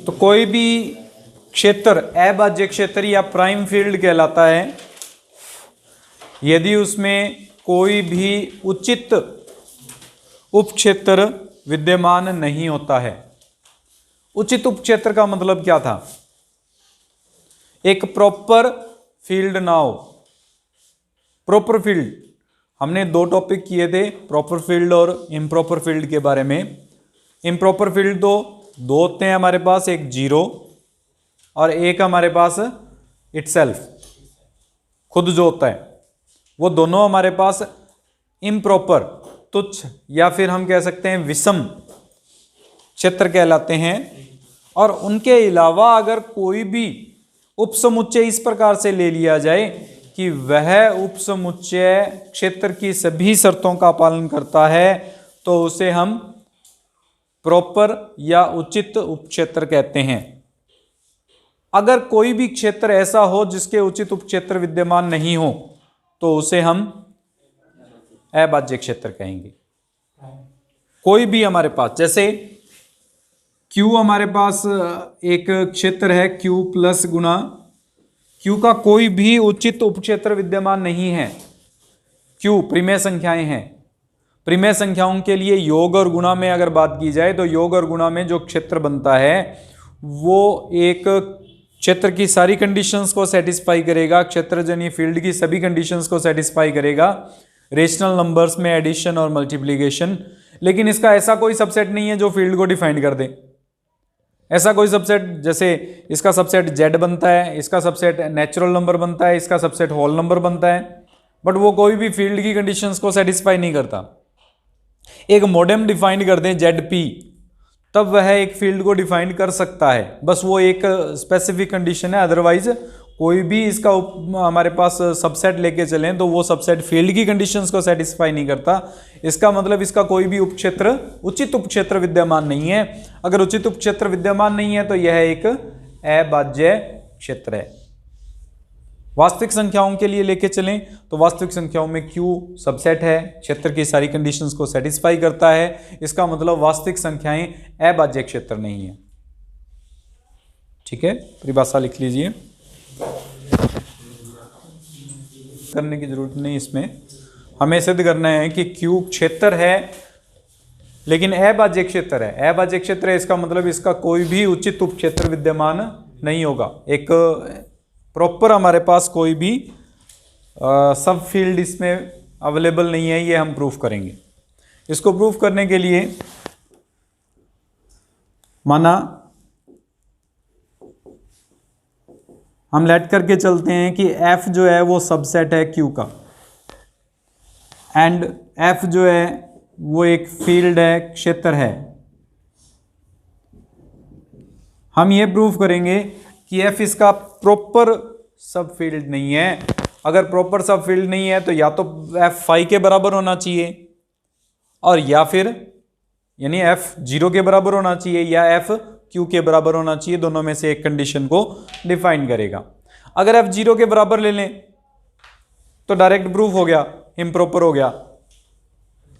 तो कोई भी क्षेत्र अभाज्य क्षेत्र या प्राइम फील्ड कहलाता है यदि उसमें कोई भी उचित उपक्षेत्र विद्यमान नहीं होता है। उचित उपक्षेत्र का मतलब क्या था? एक प्रॉपर फील्ड ना हो। प्रॉपर फील्ड, हमने दो टॉपिक किए थे, प्रॉपर फील्ड और इम्प्रॉपर फील्ड के बारे में। इम्प्रॉपर फील्ड तो दो होते हैं हमारे पास, एक जीरो और एक हमारे पास इटसेल्फ, खुद जो होता है, वो दोनों हमारे पास इम्प्रॉपर, तुच्छ या फिर हम कह सकते हैं विषम क्षेत्र कहलाते हैं। और उनके अलावा अगर कोई भी उपसमुच्चय इस प्रकार से ले लिया जाए कि वह उपसमुच्चय क्षेत्र की सभी शर्तों का पालन करता है तो उसे हम प्रॉपर या उचित उपक्षेत्र कहते हैं। अगर कोई भी क्षेत्र ऐसा हो जिसके उचित उपक्षेत्र विद्यमान नहीं हो तो उसे हम अभाज्य क्षेत्र कहेंगे। कोई भी हमारे पास, जैसे Q हमारे पास एक क्षेत्र है Q प्लस गुना Q का कोई भी उचित उपक्षेत्र विद्यमान नहीं है। Q परिमेय संख्याएं हैं। परिमेय संख्याओं के लिए योग और गुणा में अगर बात की जाए तो योग और गुणा में जो क्षेत्र बनता है वो एक क्षेत्र की सारी कंडीशंस को सेटिस्फाई करेगा, क्षेत्रजन्य फील्ड की सभी कंडीशंस को सेटिस्फाई करेगा, रेशनल नंबर्स में एडिशन और मल्टीप्लिकेशन। लेकिन इसका ऐसा कोई सबसेट नहीं है जो फील्ड को डिफाइन कर दे। ऐसा कोई सबसेट, जैसे इसका सबसेट Z बनता है, इसका सबसेट नेचुरल नंबर बनता है, इसका सबसेट होल नंबर बनता है, बट वो कोई भी फील्ड की कंडीशंस को सेटिस्फाई नहीं करता। एक मॉडेम डिफाइन कर दें ZP, तब वह एक फील्ड को डिफाइन कर सकता है, बस वो एक स्पेसिफिक कंडीशन है। अदरवाइज कोई भी इसका हमारे पास सबसेट लेके चलें तो वो सबसेट फील्ड की कंडीशंस को सेटिस्फाई नहीं करता। इसका मतलब इसका कोई भी उपक्षेत्र, उचित उपक्षेत्र विद्यमान नहीं है। अगर उचित उपक्षेत्र विद्यमान नहीं है तो यह एक अभाज्य क्षेत्र है। वास्तविक संख्याओं के लिए लेके चलें तो वास्तविक संख्याओं में Q सबसेट है, क्षेत्र की सारी कंडीशंस को सेटिस्फाई करता है। इसका मतलब वास्तविक संख्याएं अभाज्य क्षेत्र नहीं है। ठीक है, परिभाषा लिख लीजिए, करने की जरूरत नहीं। इसमें हमें सिद्ध करना है कि Q क्षेत्र है लेकिन अभाज्य क्षेत्र है। अभाज्य क्षेत्र है, इसका मतलब इसका कोई भी उचित उपक्षेत्र विद्यमान नहीं होगा। एक प्रॉपर हमारे पास कोई भी सब फील्ड इसमें अवेलेबल नहीं है, ये हम प्रूफ करेंगे। इसको प्रूफ करने के लिए माना हम लेट करके चलते हैं कि F जो है वो सबसेट है Q का, एंड F जो है वो एक फील्ड है, क्षेत्र है। हम ये प्रूफ करेंगे कि F इसका प्रॉपर सब फील्ड नहीं है। अगर प्रॉपर सब फील्ड नहीं है तो या तो F फाई के बराबर होना चाहिए और या फिर यानी F 0 के बराबर होना चाहिए या F Q के बराबर होना चाहिए। दोनों में से एक कंडीशन को डिफाइन करेगा। अगर F 0 के बराबर ले लें तो डायरेक्ट प्रूफ हो गया, इम्प्रॉपर हो गया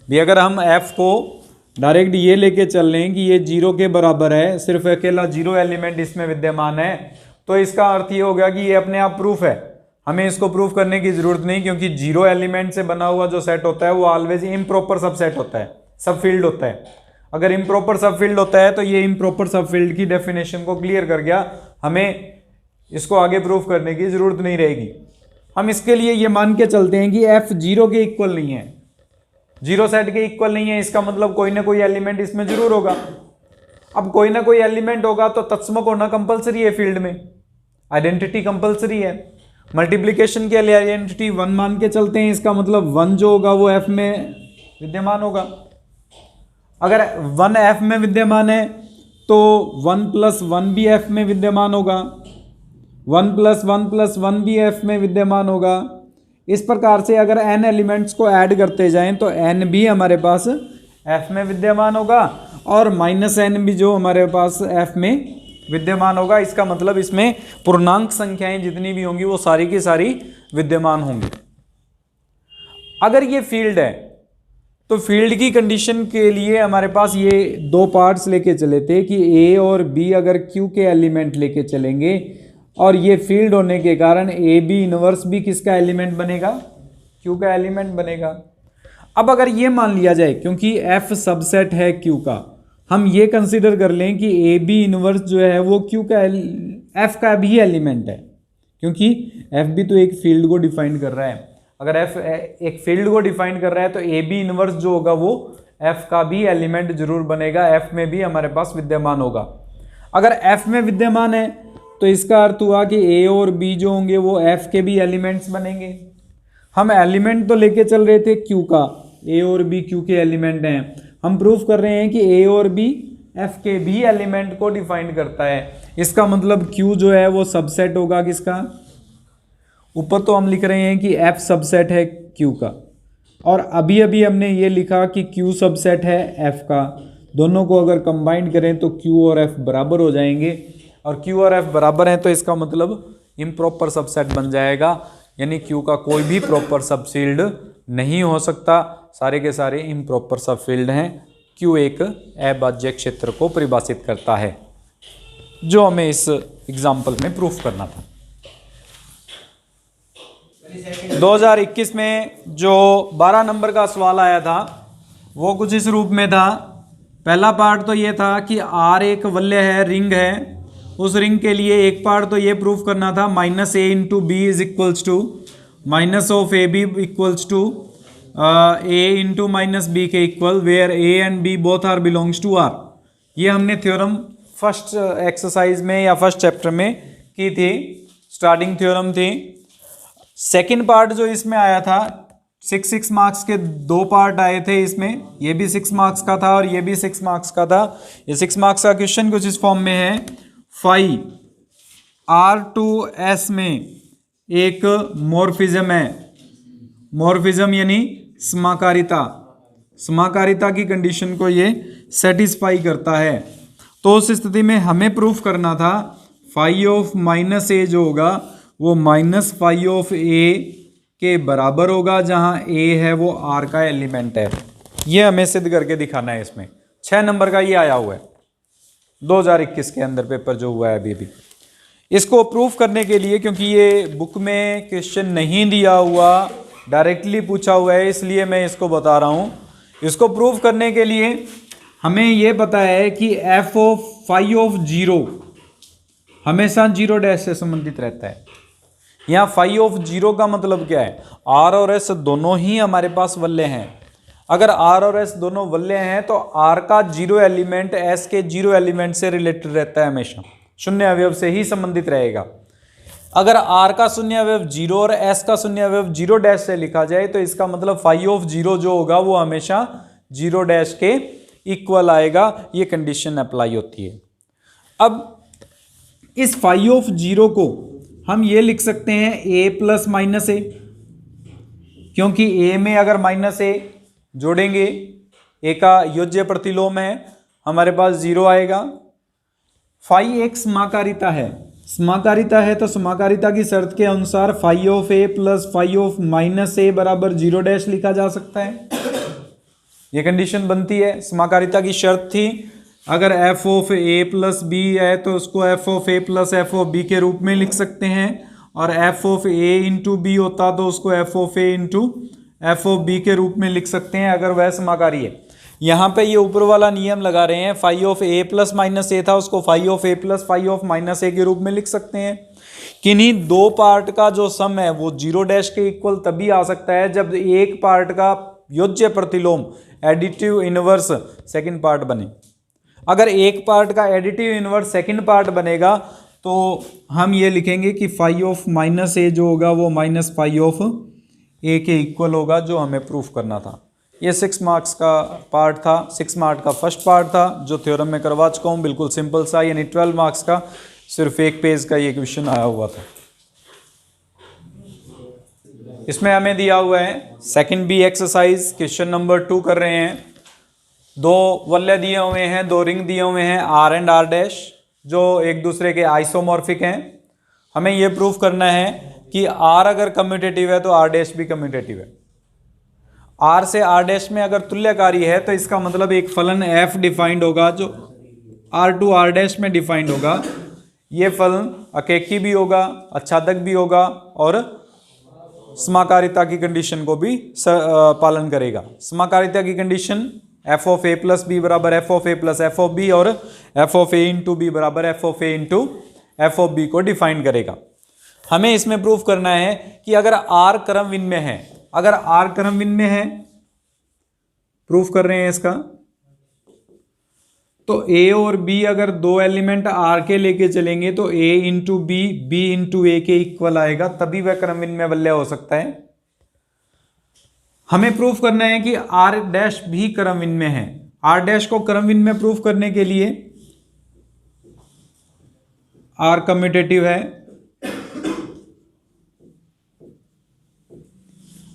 भी। अगर हम F को डायरेक्ट ये लेके चल लें कि ये 0 के बराबर है, सिर्फ अकेला 0 एलिमेंट इसमें विद्यमान है, तो इसका अर्थ ये हो गया कि ये अपने आप प्रूफ है। हमें इसको प्रूफ करने की जरूरत नहीं, क्योंकि 0 एलिमेंट से बना हुआ जो सेट होता है वो ऑलवेज इम्प्रॉपर सबसेट होता है, सब फील्ड होता है। अगर इम्प्रॉपर सब फील्ड होता है तो ये इम्प्रॉपर सब फील्ड की डेफिनेशन को क्लियर कर गया। हमें इसको आगे प्रूफ करने की जरूरत नहीं रहेगी। हम इसके लिए ये मान के चलते हैं कि F 0 के इक्वल नहीं है, 0 सेट के इक्वल नहीं है। इसका मतलब कोई ना कोई एलिमेंट इसमें जरूर होगा। अब कोई ना कोई एलिमेंट होगा तो तत्समक होना कंपलसरी है, फील्ड में आइडेंटिटी कंपलसरी है। मल्टीप्लिकेशन के लिए आइडेंटिटी 1 मान के चलते हैं, इसका मतलब 1 जो होगा वो F में विद्यमान होगा। अगर 1 F में विद्यमान है तो 1 + 1 भी F में विद्यमान होगा, 1 + 1 + 1 भी F में विद्यमान होगा। इस प्रकार से अगर n एलिमेंट्स को ऐड करते जाएं तो n भी हमारे पास F में विद्यमान होगा और -n भी जो हमारे पास F में विद्यमान होगा। इसका मतलब इसमें पूर्णांक संख्याएं जितनी भी होंगी वो सारी की सारी विद्यमान होंगी। अगर ये फील्ड है तो फील्ड की कंडीशन के लिए हमारे पास ये दो पार्ट्स लेके चले थे कि ए और बी अगर क्यू के एलिमेंट लेके चलेंगे और ये फील्ड होने के कारण ए बी इनवर्स भी किसका एलिमेंट बनेगा, क्यू का एलिमेंट बनेगा। अब अगर ये मान लिया जाए क्योंकि एफ सबसेट है क्यू का, हम ये कंसिडर कर लें कि ए बी इनवर्स जो है वो क्यू का एफ का भी एलिमेंट है, क्योंकि एफ भी तो एक फील्ड को डिफाइन कर रहा है। अगर एफ एक फील्ड को डिफाइन कर रहा है तो ए बी इनवर्स जो होगा वो एफ का भी एलिमेंट जरूर बनेगा, एफ में भी हमारे पास विद्यमान होगा। अगर एफ में विद्यमान है तो इसका अर्थ हुआ कि ए और बी जो होंगे वो एफ के भी एलिमेंट्स बनेंगे। हम एलिमेंट तो लेके चल रहे थे क्यू का, ए और बी क्यू के एलिमेंट हैं, हम प्रूफ कर रहे हैं कि ए और बी एफ के भी एलिमेंट को डिफाइन करता है। इसका मतलब क्यू जो है वो सबसेट होगा किसका, ऊपर तो हम लिख रहे हैं कि एफ सबसेट है क्यू का, और अभी अभी हमने ये लिखा कि क्यू सबसेट है एफ का। दोनों को अगर कंबाइन करें तो क्यू और एफ बराबर हो जाएंगे, और क्यू और एफ बराबर हैं तो इसका मतलब इम्प्रॉपर सबसेट बन जाएगा, यानी क्यू का कोई भी प्रॉपर सबफील्ड नहीं हो सकता, सारे के सारे इम्प्रॉपर सबफील्ड हैं। क्यू एक अभाज्य क्षेत्र को परिभाषित करता है, जो हमें इस एग्जाम्पल में प्रूफ करना था। 2021 में जो 12 नंबर का सवाल आया था वो कुछ इस रूप में था। पहला पार्ट तो ये था कि आर एक वलय है, रिंग है, उस रिंग के लिए एक पार्ट तो ये प्रूफ करना था minus a into B is equals to minus of a b equals to a into minus b के equal, where a and b both are belongs to R. ये हमने थ्योरम फर्स्ट एक्सरसाइज में या first chapter में की थी, starting theorem थी। Second part जो इसमें आया था 6 मार्क्स के दो पार्ट आए थे इसमें, ये भी 6 मार्क्स का था और ये भी 6 मार्क्स का था। ये 6 मार्क्स का क्वेश्चन कुछ इस फॉर्म में है, फाई R2S में एक मॉर्फिज्म है, मॉर्फिज्म यानी समाकारिता, समाकारिता की कंडीशन को ये सेटिस्फाई करता है। तो उस स्थिति में हमें प्रूफ करना था फाई ऑफ माइनस ए जो होगा वो माइनस फाई ऑफ ए के बराबर होगा, जहां ए है वो आर का एलिमेंट है। ये हमें सिद्ध करके दिखाना है। इसमें 6 नंबर का ये आया हुआ है 2021 के अंदर पेपर जो हुआ है अभी भी। इसको प्रूफ करने के लिए, क्योंकि ये बुक में क्वेश्चन नहीं दिया हुआ, डायरेक्टली पूछा हुआ है, इसलिए मैं इसको बता रहा हूँ। इसको प्रूफ करने के लिए हमें ये पता है कि F of phi of zero हमेशा जीरो डैश से संबंधित रहता है। यहाँ फाई ऑफ जीरो का मतलब क्या है, आर और एस दोनों ही हमारे पास वल्य हैं। अगर आर और एस दोनों वल्य हैं तो आर का जीरो एलिमेंट एस के जीरो एलिमेंट से रिलेटेड रहता है, हमेशा शून्य अवयव से ही संबंधित रहेगा। अगर आर का शून्य अवयव जीरो और एस का शून्य अवयव जीरो डैश से लिखा जाए तो इसका मतलब फाई ऑफ जीरो जो होगा वो हमेशा जीरो डैश के इक्वल आएगा। ये कंडीशन अप्लाई होती है। अब इस फाई ऑफ जीरो को हम ये लिख सकते हैं ए प्लस माइनस ए, क्योंकि ए में अगर माइनस ए जोड़ेंगे, ए का योज्य प्रतिलोम है, हमारे पास जीरो आएगा। फाई एक समाकारिता है, समाकारिता है तो समाकारिता की शर्त के अनुसार phi of A plus phi of minus a बराबर जीरो डैश लिखा जा सकता है। ये कंडीशन बनती है, समाकारिता की शर्त थी। अगर F of A plus B है तो उसको F of A plus F of B के रूप में लिख सकते हैं, और F of A into B होता तो उसको F of A into F of B के रूप में लिख सकते हैं, अगर वह समाकारी है। यहाँ पे ये ऊपर वाला नियम लगा रहे हैं, phi of A plus minus a था, उसको phi of A plus phi of minus a के रूप में लिख सकते हैं। किन्हीं दो पार्ट का जो सम है वो जीरो डैश के इक्वल तभी आ सकता है जब एक पार्ट का योज्य प्रतिलोम एडिटिव इनवर्स सेकंड पार्ट बने। अगर एक पार्ट का एडिटिव इनवर्स सेकंड पार्ट बनेगा तो हम ये लिखेंगे कि फाई ऑफ माइनस ए जो होगा वो माइनस फाई ऑफ ए के इक्वल होगा, जो हमें प्रूफ करना था। ये 6 मार्क्स का पार्ट था, 6 मार्क्स का फर्स्ट पार्ट था जो थ्योरम में करवा चुका हूँ, बिल्कुल सिंपल सा, यानी 12 मार्क्स का सिर्फ एक पेज का ये क्वेश्चन आया हुआ था। इसमें हमें दिया हुआ है second B exercise, question number 2 कर रहे हैं। दो वलय दिए हुए हैं, दो रिंग दिए हुए हैं आर एंड आर डैश, जो एक दूसरे के आइसोमॉर्फिक हैं। हमें यह प्रूफ करना है कि आर अगर कम्यूटेटिव है तो आर डैश भी कम्यूटेटिव है। आर से आर डैश में अगर तुल्यकारी है तो इसका मतलब एक फलन एफ डिफाइंड होगा जो आर टू आर डैश में डिफाइंड होगा। ये फलन अकेकी भी होगा, आच्छादक भी होगा और समाकारिता की कंडीशन को भी पालन करेगा। समाकारिता की condition f of A plus b बराबर f of A plus F of b और F of A into b बराबर f of A into F of B को डिफाइन करेगा। हमें इसमें प्रूफ करना है कि अगर आर क्रम विन्मय है, अगर आर क्रम विन्मय है, प्रूफ कर रहे हैं इसका, तो ए और बी अगर दो एलिमेंट आर के लेके चलेंगे तो ए इंटू बी, बी इंटू ए के इक्वल आएगा, तभी वह क्रम विन्मय वलय हो सकता है। हमें प्रूफ करना है कि आर डैश भी क्रम विन्मय है। आर डैश को क्रम विन्मय प्रूफ करने के लिए आर कम्यूटेटिव है,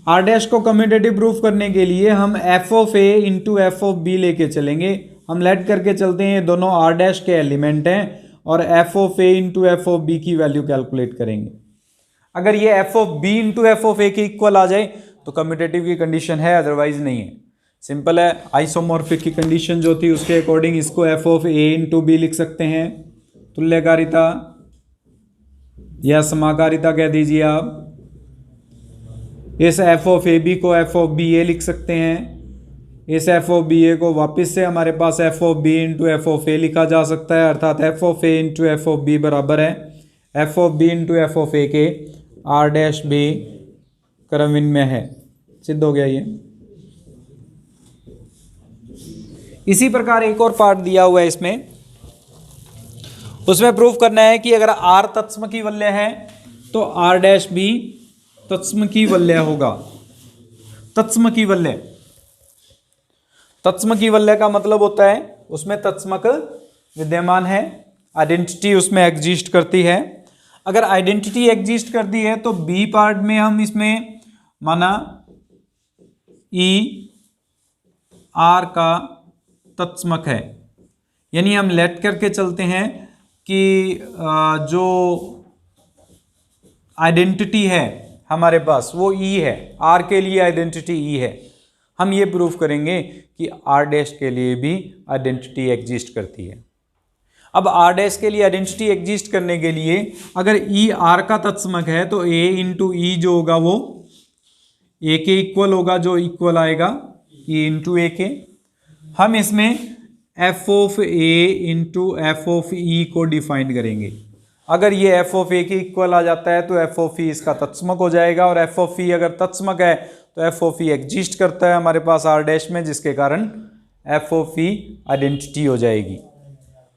आर डैश को कम्यूटेटिव प्रूफ करने के लिए हम F of A into F of B लेके चलेंगे। हम लेट करके चलते हैं, ये दोनों आर डैश के एलिमेंट हैं और F of A into F of b की वैल्यू कैलकुलेट करेंगे। अगर ये f of b into F of a के इक्वल आ जाए तो कम्यूटेटिव की कंडीशन है, अदरवाइज नहीं है। सिंपल है, आइसोमॉर्फिक की कंडीशन जो थी उसके अकॉर्डिंग इसको F of A into B लिख सकते हैं, तुल्यकारिता या समाकारिता कह दीजिए आप। इस एफ ऑफ ए बी को एफ ऑफ बी ए लिख सकते हैं, इस एफ ऑफ बी ए को वापस से हमारे पास f of b into F of a लिखा जा सकता है, अर्थात f of A into F of b बराबर है f of b into F of a के आर डैश बी क्रम विन्मय है। सिद्ध हो गया ये। इसी प्रकार एक और पार्ट दिया हुआ है इसमें, उसमें प्रूफ करना है कि अगर आर तत्सम की वलय है तो आर डैश भी तत्सम की वलय होगा। तत्सम की वलय, तत्सम की वलय का मतलब होता है उसमें तत्समक विद्यमान है, आइडेंटिटी उसमें एग्जिस्ट करती है। अगर आइडेंटिटी एग्जिस्ट करती है तो बी पार्ट में हम इसमें माना ई आर का तत्समक है, यानी हम लेट करके चलते हैं कि जो आइडेंटिटी है हमारे पास वो ई है, आर के लिए आइडेंटिटी ई है। हम ये प्रूफ करेंगे कि आर डैश के लिए भी आइडेंटिटी एग्जिस्ट करती है। अब आर डैश के लिए आइडेंटिटी एग्जिस्ट करने के लिए अगर ई आर का तत्समक है तो ए इंटू ई जो होगा वो ए के इक्वल होगा, जो इक्वल आएगा ई इंटू ए के। हम इसमें f of A into F of e को डिफाइन करेंगे। अगर ये एफ ऑफ ए के इक्वल आ जाता है तो एफ ऑफ ई इसका तत्समक हो जाएगा, और एफ ऑफ ई अगर तत्समक है तो एफ ऑफ ई एग्जिस्ट करता है हमारे पास आर डैश में, जिसके कारण एफ ऑफ ई आइडेंटिटी हो जाएगी।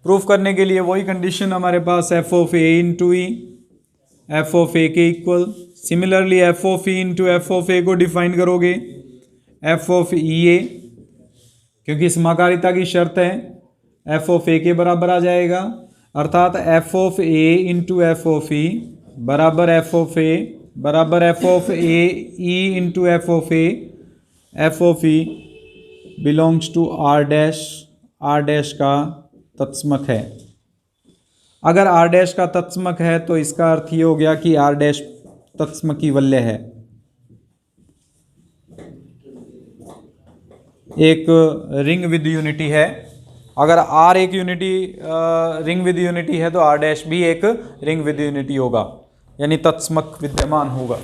प्रूफ करने के लिए वही कंडीशन हमारे पास f of A into e f of a के equal. Similarly f of e into F of a को डिफाइन करोगे एफ ऑफ ई ए, क्योंकि समाकारिता की शर्त है एफ ऑफ ए के बराबर आ जाएगा, अर्थात f of A into F of e बराबर एफ ऑफ ए बराबर f of a e into F of a. F of e belongs to R dash का तत्समक है। अगर आर डैश का तत्समक है तो इसका अर्थ ये हो गया कि आर डैश तत्समक की वलय है। एक रिंग विद यूनिटी है, अगर आर एक यूनिटी रिंग विद यूनिटी है तो आर डैश भी एक रिंग विद यूनिटी होगा, यानी तत्समक विद्यमान होगा।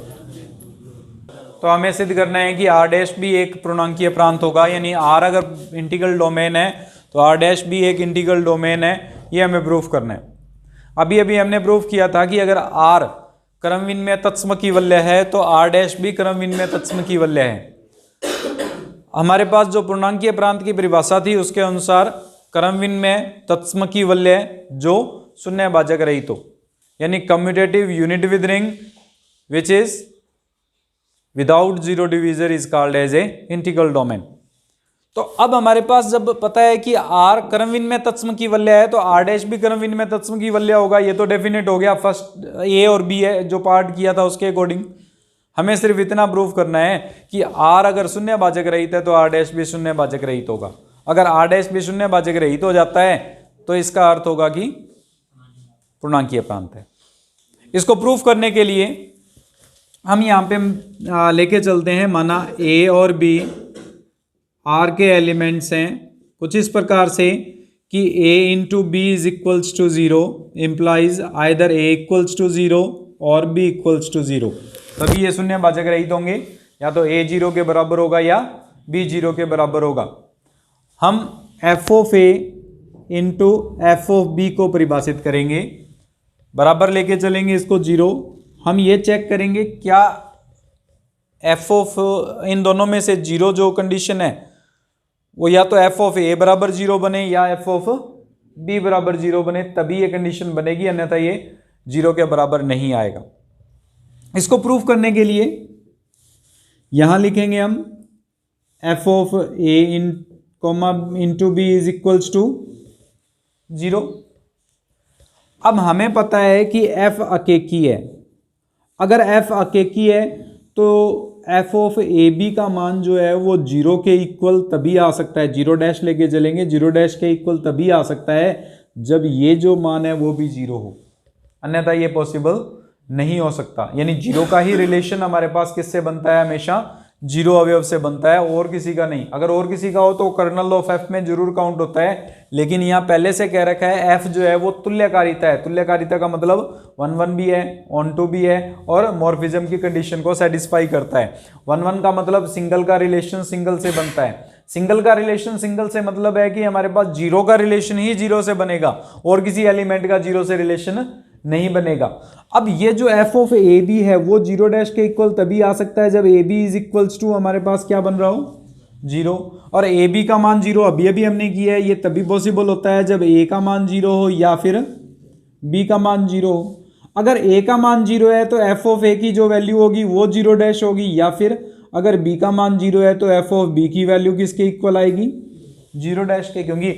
तो हमें सिद्ध करना है कि आर डैश भी एक पूर्णांकीय प्रांत होगा, यानी आर अगर इंटीग्रल डोमेन है तो आर डैश भी एक इंटीग्रल डोमेन है, ये हमें प्रूफ करना है। अभी अभी हमने प्रूफ किया था कि अगर आर क्रम विन्मय तत्सम की वलय है तो आर डैश भी क्रम विन्मय तत्सम की वलय है। हमारे पास जो पूर्णांकीय प्रांत की परिभाषा थी उसके अनुसार क्रम विन्मय तत्सम की वलय जो शून्यभाजक रहित हो, यानी commutative unit with ring which is without zero divisor is called as a integral domain. तो अब हमारे पास जब पता है कि आर क्रम विन्मय तत्सम की वलय है तो आर डैश भी क्रम विन्मय तत्सम की वलय होगा, ये तो डेफिनेट हो गया। फर्स्ट ए और बी है जो पार्ट किया था उसके अकॉर्डिंग। हमें सिर्फ इतना प्रूफ करना है कि आर अगर शून्यभाजक रहित है तो आर डैश भी शून्यभाजक रहित होगा। अगर आर डैश भी शून्यभाजक रहित हो जाता है तो इसका अर्थ होगा कि पूर्णांकीय प्रांत है। इसको प्रूफ करने के लिए हम यहाँ पे लेके चलते हैं, माना ए और बी आर के एलिमेंट्स हैं कुछ इस प्रकार से कि a into B is equals to 0 implies either a equals to 0 और b इक्वल्स टू 0। तभी ये शून्यवाचक रहित होंगे, या तो a 0 के बराबर होगा या b 0 के बराबर होगा। हम f of a into F of B को परिभाषित करेंगे, बराबर लेके चलेंगे इसको 0। हम ये चेक करेंगे क्या एफ ऑफ इन दोनों में से 0 जो कंडीशन है वो या तो एफ ऑफ ए बराबर 0 बने या एफ ऑफ बी बराबर 0 बने, तभी ये कंडीशन बनेगी, अन्यथा ये 0 के बराबर नहीं आएगा। इसको प्रूफ करने के लिए यहां लिखेंगे हम F of A into B is equals to 0। अब हमें पता है कि f अकेकी है। अगर f अकेकी है तो f ऑफ ए बी का मान जो है वो 0 के इक्वल तभी आ सकता है, 0 डैश लेके चलेंगे, 0 डैश के इक्वल तभी आ सकता है जब ये जो मान है वो भी 0 हो, अन्यथा ये पॉसिबल नहीं हो सकता। यानी 0 का ही रिलेशन हमारे पास किससे बनता है, हमेशा 0 अवयव से बनता है, और किसी का नहीं। अगर और किसी का हो तो कर्नल ऑफ f में जरूर काउंट होता है, लेकिन यहाँ पहले से कह रखा है f जो है वो तुल्यकारिता है। तुल्यकारिता का मतलब 1-1 भी है, ऑन-टू भी है और मॉर्फिज्म की कंडीशन को सेटिस्फाई करता है। 1-1 का मतलब सिंगल का रिलेशन सिंगल से बनता है, सिंगल का रिलेशन सिंगल से मतलब है कि हमारे पास 0 का रिलेशन ही 0 से बनेगा और किसी एलिमेंट का 0 से रिलेशन नहीं बनेगा। अब ये जो एफ ऑफ ए बी है वो 0 डैश के इक्वल तभी आ सकता है जब A B is equals to हमारे पास क्या बन रहा हो, 0, और ए बी का मान 0 अभी अभी हमने किया है, ये तभी पॉसिबल होता है जब ए का मान 0 हो या फिर बी का मान 0 हो। अगर ए का मान 0 है तो एफ ऑफ ए की जो वैल्यू होगी वो 0 डैश होगी, या फिर अगर बी का मान 0 है तो एफ ऑफ बी की वैल्यू किसके इक्वल आएगी, 0 डैश के, क्योंकि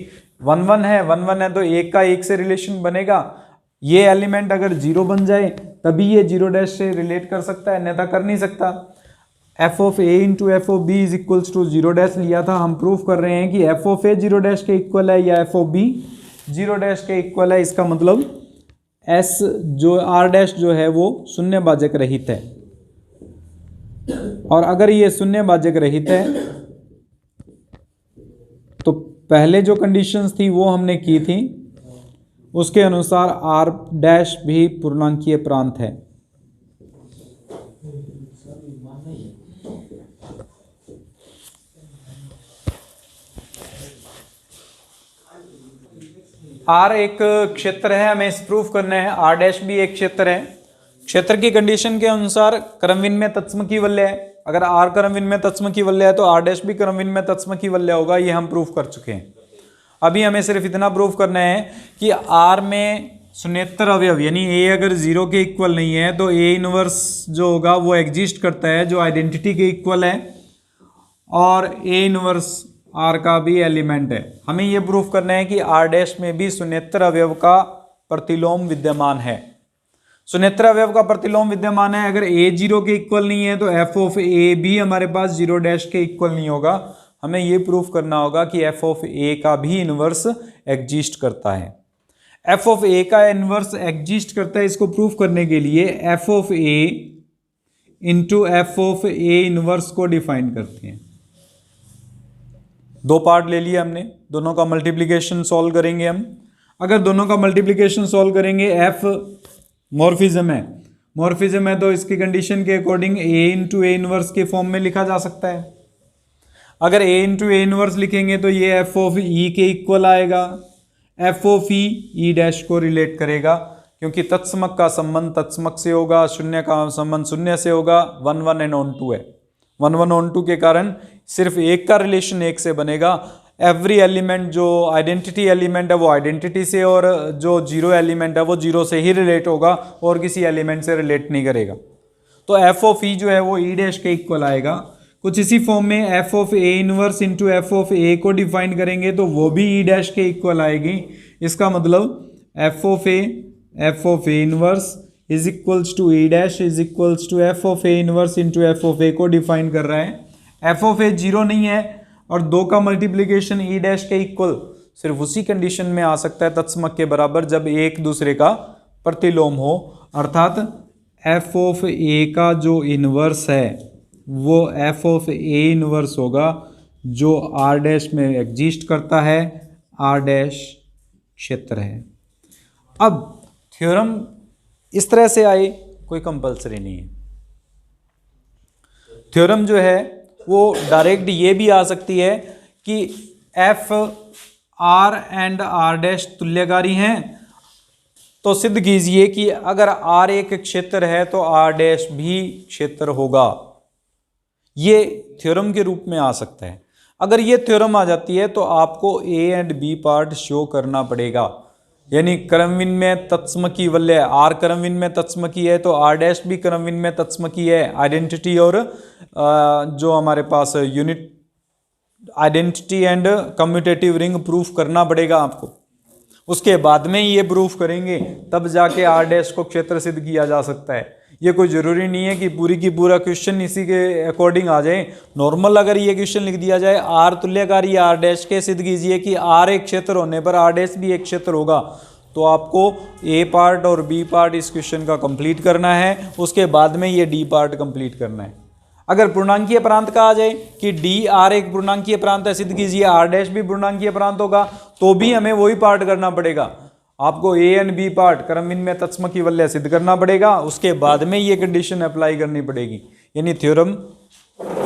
1-1 है, 1-1 है तो एक का एक से रिलेशन बनेगा। ये एलिमेंट अगर 0 बन जाए तभी ये 0 डैश से रिलेट कर सकता है, अन्यथा कर नहीं सकता। F of A into F of B is equals to 0 dash लिया था, हम प्रूफ कर रहे हैं कि एफ ऑफ ए 0 डैश के इक्वल है या एफ ऑफ बी 0 डैश के इक्वल है। इसका मतलब एस जो आर डैश जो है वो शून्यवाचक रहित है, और अगर ये शून्यवाचक रहित है तो पहले जो कंडीशंस थी वो हमने की थी, उसके अनुसार आर डैश भी पूर्णांकीय प्रांत है। आर एक क्षेत्र है, हमें इस प्रूफ करना है, आर डैश भी एक क्षेत्र है। क्षेत्र की कंडीशन के अनुसार क्रमविन में तत्सम की वल्य है। अगर आर क्रमविन में तत्सम की वल्य है तो आर डैश भी क्रमविन में तत्सम की वल्य होगा, ये हम प्रूफ कर चुके हैं। अभी हमें सिर्फ इतना प्रूफ करना है कि आर में शून्येतर अवयव यानी ए अगर 0 के इक्वल नहीं है तो ए इनवर्स जो होगा वो एग्जिस्ट करता है, जो आइडेंटिटी के इक्वल है, और ए इनवर्स आर का भी एलिमेंट है। हमें ये प्रूफ करना है कि आर डैश में भी शून्येतर अवयव का प्रतिलोम विद्यमान है। शून्येतर अवयव का प्रतिलोम विद्यमान है। अगर ए 0 के इक्वल नहीं है तो एफ ऑफ ए भी हमारे पास 0 डैश के इक्वल नहीं होगा। हमें ये प्रूफ करना होगा कि एफ ऑफ ए का भी इनवर्स एग्जिस्ट करता है। एफ ऑफ ए का इनवर्स एग्जिस्ट करता है, इसको प्रूफ करने के लिए F of A into F of a inverse को डिफाइन करते हैं। दो पार्ट ले लिया हमने, दोनों का मल्टीप्लिकेशन सॉल्व करेंगे हम। अगर दोनों का मल्टीप्लिकेशन सॉल्व करेंगे, एफ मॉर्फिज्म है तो इसकी कंडीशन के according A into A inverse के फॉर्म में लिखा जा सकता है। अगर ए इंटू ए इनवर्स लिखेंगे तो ये एफ ऑफ ई के इक्वल आएगा। एफ ऑफ ई डैश को रिलेट करेगा, क्योंकि तत्समक का संबंध तत्समक से होगा, शून्य का संबंध शून्य से होगा। 1-1 एंड ऑन टू है, 1-1 ऑन टू के कारण सिर्फ एक का रिलेशन एक से बनेगा। एवरी एलिमेंट जो आइडेंटिटी एलिमेंट है वो आइडेंटिटी से, और जो 0 एलिमेंट है वो 0 से ही रिलेट होगा और किसी एलिमेंट से रिलेट नहीं करेगा। तो एफ ऑफ ई जो है वो ई डैश के इक्वल आएगा। कुछ इसी फॉर्म में f of a inverse into F of a को डिफाइन करेंगे तो वो भी ई डैश के इक्वल आएगी। इसका मतलब f of a inverse is equals to e dash is equals to f of a inverse into F of a को डिफाइन कर रहा है। एफ ऑफ ए 0 नहीं है और 2 का मल्टीप्लीकेशन ई डैश के इक्वल सिर्फ उसी कंडीशन में आ सकता है तत्समक के बराबर, जब एक दूसरे का प्रतिलोम हो, अर्थात एफ ऑफ ए का जो इन्वर्स है वो एफ ऑफ ए इन्वर्स होगा जो आर डैश में एग्जिस्ट करता है, आर डैश क्षेत्र है। अब थ्योरम इस तरह से आए, कोई कंपलसरी नहीं है। थ्योरम जो है वो डायरेक्ट ये भी आ सकती है कि f R and R dash तुल्यकारी हैं, तो सिद्ध कीजिए कि अगर आर एक क्षेत्र है तो आर डैश भी क्षेत्र होगा। ये थ्योरम के रूप में आ सकता है। अगर ये थ्योरम आ जाती है तो आपको A and B part show करना पड़ेगा, यानी क्रमविन में तत्समकी वलय, आर क्रमविन में तत्समकी है तो आर डैश भी क्रमविन में तत्समकी है। आइडेंटिटी और जो हमारे पास unit identity and commutative ring proof करना पड़ेगा आपको। उसके बाद में ये प्रूफ करेंगे तब जाके आर डैश को क्षेत्र सिद्ध किया जा सकता है। ये कोई ज़रूरी नहीं है कि पूरी की पूरा क्वेश्चन इसी के अकॉर्डिंग आ जाए। नॉर्मल अगर ये क्वेश्चन लिख दिया जाए आर तुल्यकारी आर डैश के सिद्ध कीजिए कि आर एक क्षेत्र होने पर आर डैश भी एक क्षेत्र होगा, तो आपको ए पार्ट और बी पार्ट इस क्वेश्चन का कंप्लीट करना है। उसके बाद में ये डी पार्ट कंप्लीट करना है। अगर पूर्णांकीय प्रांत का आ जाए कि डी आर एक पूर्णांकीय प्रांत है, सिद्ध कीजिए आर डैश भी पूर्णांकीय प्रांत होगा, तो भी हमें वही पार्ट करना पड़ेगा। आपको ए एंड बी पार्ट क्रमविन में तत्समकी वलय सिद्ध करना पड़ेगा। उसके बाद में ये कंडीशन अप्लाई करनी पड़ेगी। यानी थ्योरम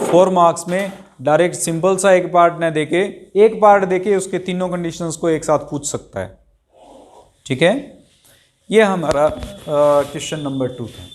4 मार्क्स में डायरेक्ट सिंपल सा एक पार्ट न देके, एक पार्ट देके उसके तीनों कंडीशंस को एक साथ पूछ सकता है। ठीक है, ये हमारा क्वेश्चन नंबर 2 था।